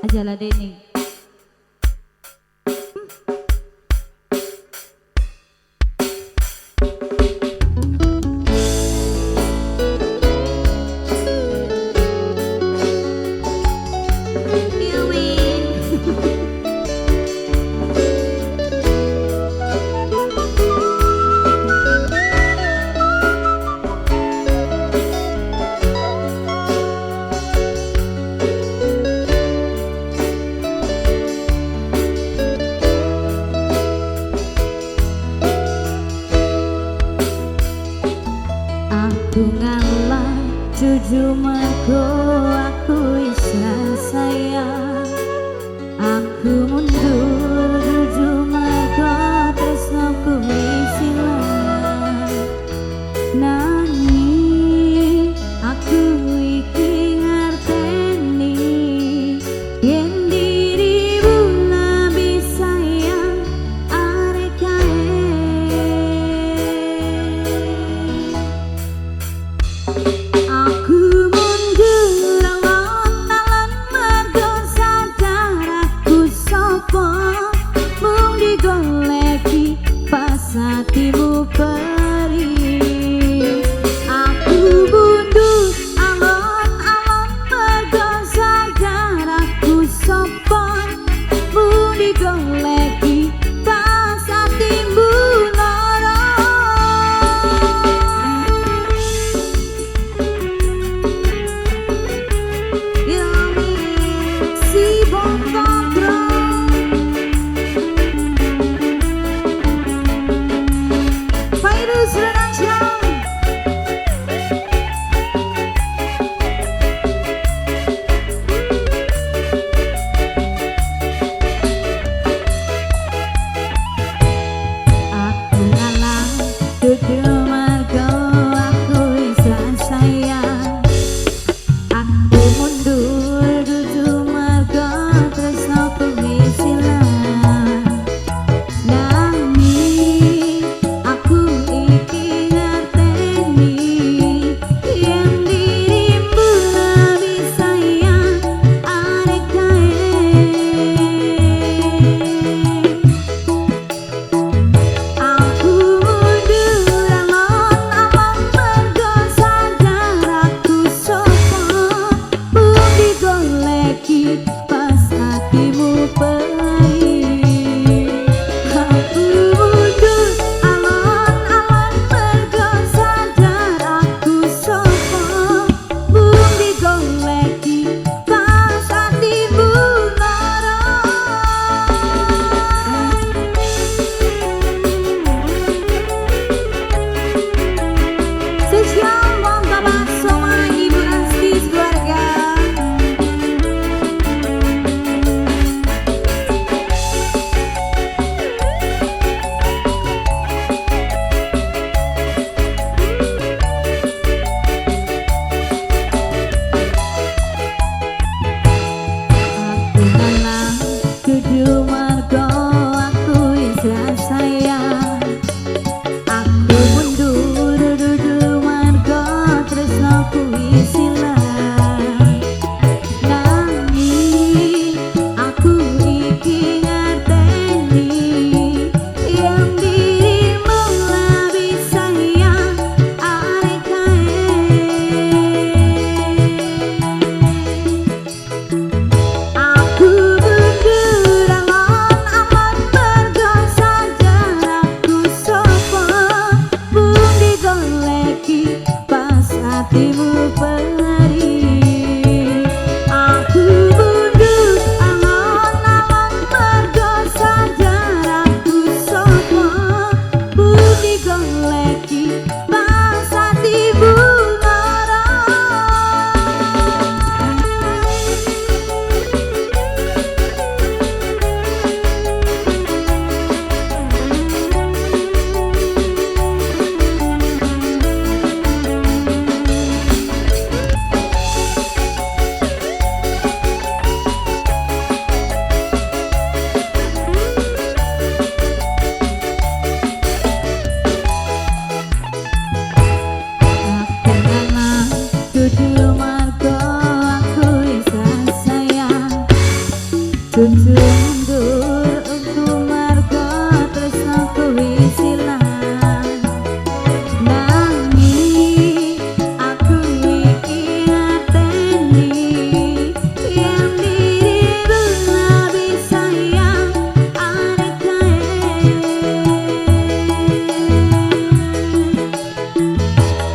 Ajalah Deni. Aku ngalah jujur mergo aku isa sayang. Aku mundur jujur mergo tresnoku wis ilang. Nanging aku iki ngerteni yen dirimu lebih sayang arek kae. Aku mundur alon-alon mergo sadar aku sapa mung digoleki pas hatimu perih. Aku mundur alon-alon mergo sadar aku sapa mung digoleki pas hatimu lara. Aku Dudu mundur untuk marga tresnaku wis ilang. Nanging aku iki ngateni yen diriku lebih sayang arek kae.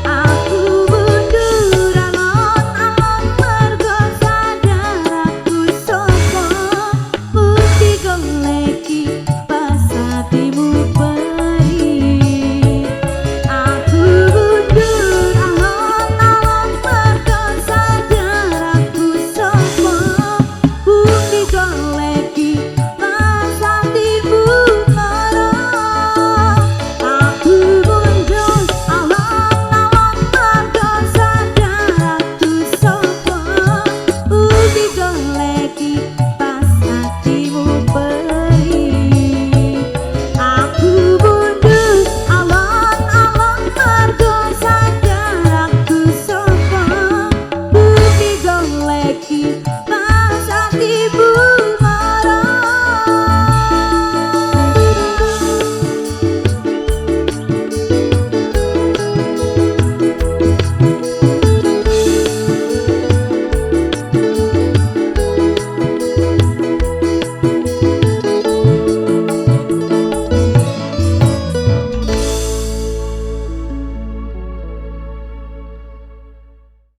Aku mundur alon-alon mergo sadar aku sapa. Bukti goleki pas hatimu perih. Aku mundur alon-alon mergo sadar aku sapa. Bukti goleki